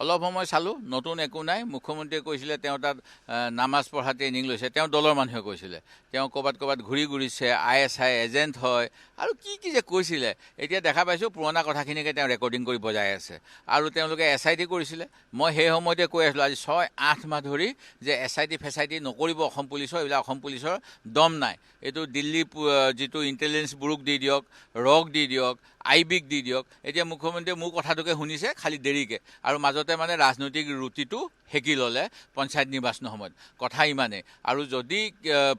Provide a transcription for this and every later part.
অলপ সময় চালোঁ, নতুন একো নাই। মুখ্যমন্ত্ৰীয়ে কৈছিলে তেওঁ তাত নামাজ পঢ়া ট্ৰেইনিং লৈছে, তেওঁ দলৰ মানুহে কৈছিলে। তেওঁ ক'ৰবাত ঘূৰিছে, ISI এজেণ্ট হয় আৰু কি যে কৈছিলে। এতিয়া দেখা পাইছোঁ পুৰণা কথাখিনিকে তেওঁ ৰেকৰ্ডিং কৰি বজাই আছে। আৰু তেওঁলোকে SIT কৰিছিলে। মই সেই সময়তে কৈ আছিলোঁ আজি 6-8 মাহ ধৰি যে SIT ফেচাইটি নকৰিব অসম পুলিচৰ, এইবিলাক অসম পুলিচৰ দম নাই। এইটো দিল্লী যিটো ইণ্টেলিজেঞ্চ ব্যুৰোক দি দিয়ক, ৰক দি দিয়ক, IBক দি দিয়ক। এতিয়া মুখ্যমন্ত্ৰীয়ে মোৰ কথাটোকে শুনিছে, খালি দেৰিকৈ। আৰু মাজতে মানে ৰাজনৈতিক ৰুটিটো সেকি ল'লে পঞ্চায়ত নিৰ্বাচনৰ সময়ত। কথা ইমানেই। আৰু যদি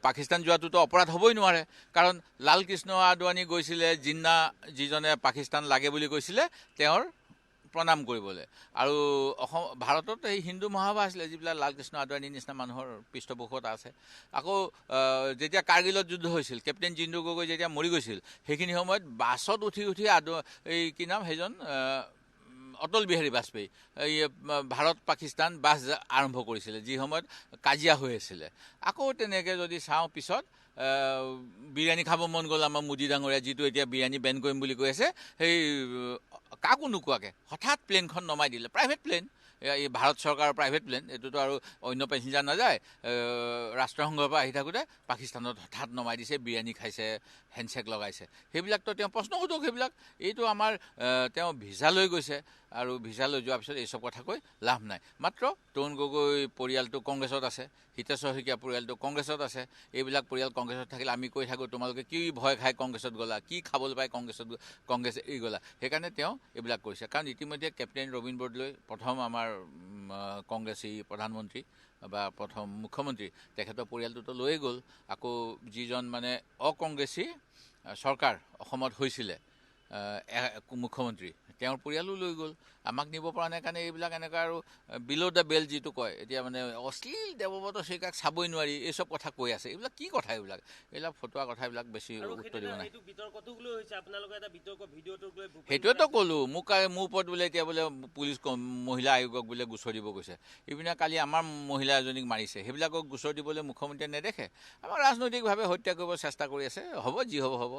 পাকিস্তান যোৱাটোতো অপৰাধ হ'বই নোৱাৰে, কাৰণ লালকৃষ্ণ আদৱানী গৈছিলে জিন্না, যিজনে পাকিস্তান লাগে বুলি কৈছিলে, তেওঁৰ প্ৰণাম কৰিবলৈ। আৰু ভাৰতত এই হিন্দু মহাসভা আছিলে, যিবিলাক লালকৃষ্ণ আদৱানীৰ নিচিনা মানুহৰ পৃষ্ঠপোষকতা আছে। আকৌ যেতিয়া কাৰ্গিলত যুদ্ধ হৈছিল, কেপ্টেইন জিন্দু গগৈ যেতিয়া মৰি গৈছিল, সেইখিনি সময়ত বাছত উঠি এই কি নাম সেইজন অটল বিহাৰী বাজপেয়ী এই ভাৰত পাকিস্তান বাছ আৰম্ভ কৰিছিলে, যি সময়ত কাজিয়া হৈ আছিলে। আকৌ তেনেকৈ যদি চাওঁ পিছত বিৰিয়ানী খাব মন গ'ল আমাৰ মোদী ডাঙৰীয়া, যিটো এতিয়া বিৰিয়ানী বেন কৰিম বুলি কৈ আছে, সেই কাকো নোকোৱাকৈ হঠাৎ প্লেনখন নমাই দিলে। প্ৰাইভেট প্লেন, এই ভাৰত চৰকাৰৰ প্ৰাইভেট প্লেন, এইটোতো আৰু অন্য পেচেঞ্জাৰ নাযায়। ৰাষ্ট্ৰসংঘৰ পৰা আহি থাকোঁতে পাকিস্তানত হঠাৎ নমাই দিছে, বিৰিয়ানী খাইছে, হেণ্ডশ্বেক লগাইছে। সেইবিলাকতো তেওঁ প্ৰশ্ন সোধক সেইবিলাক। এইটো আমাৰ তেওঁ ভিছা লৈ গৈছে, আৰু ভিছা লৈ যোৱাৰ পিছত এইচব কথা কৈ লাভ নাই। মাত্ৰ তৰুণ গগৈ পৰিয়ালটো কংগ্ৰেছত আছে, হিতেশ্বৰ শইকীয়া পৰিয়ালটো কংগ্ৰেছত আছে। এইবিলাক পৰিয়াল কংগ্ৰেছত থাকিলে আমি কৈ থাকোঁ তোমালোকে কি ভয় খাই কংগ্ৰেছত গ'লা, কি খাবলৈ পাই কংগ্ৰেছ এৰি গ'লা। সেইকাৰণে তেওঁ এইবিলাক কৰিছে। কাৰণ ইতিমধ্যে কেপ্টেইন ৰবীন বৰদলৈ প্ৰথম আমাৰ কংগ্ৰেছী প্ৰধানমন্ত্ৰী বা প্ৰথম মুখ্যমন্ত্ৰী, তেখেতৰ পৰিয়ালটোতো লৈয়ে গ'ল। আকৌ যিজন মানে অকংগ্ৰেছী চৰকাৰ অসমত হৈছিলে মুখ্যমন্ত্ৰী, তেওঁৰ পৰিয়ালো লৈ গ'ল। আমাক নিব পৰা নাই কাৰণে এইবিলাক এনেকুৱা আৰু বিল' দ্য বেল্ট যিটো কয়, এতিয়া মানে অশ্লীল দেৱব্ৰত শইকীয়াক চাবই নোৱাৰি, এইচব কথা কৈ আছে। এইবিলাক কি কথা, এইবিলাক ফটোৱা কথাবিলাক বেছি উত্তৰ দিব নাই। সেইটোৱেতো ক'লোঁ, মোৰ ওপৰত বোলে এতিয়া বোলে পুলিচ মহিলা আয়োগক বোলে গোচৰ দিব গৈছে। ইপিনে কালি আমাৰ মহিলা এজনীক মাৰিছে, সেইবিলাকক গোচৰ দিবলৈ মুখ্যমন্ত্ৰীয়ে নেদেখে। আমাক ৰাজনৈতিকভাৱে হত্যা কৰিব চেষ্টা কৰি আছে। হ'ব, যি হ'ব হ'ব।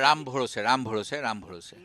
ৰাম ভৰোছে।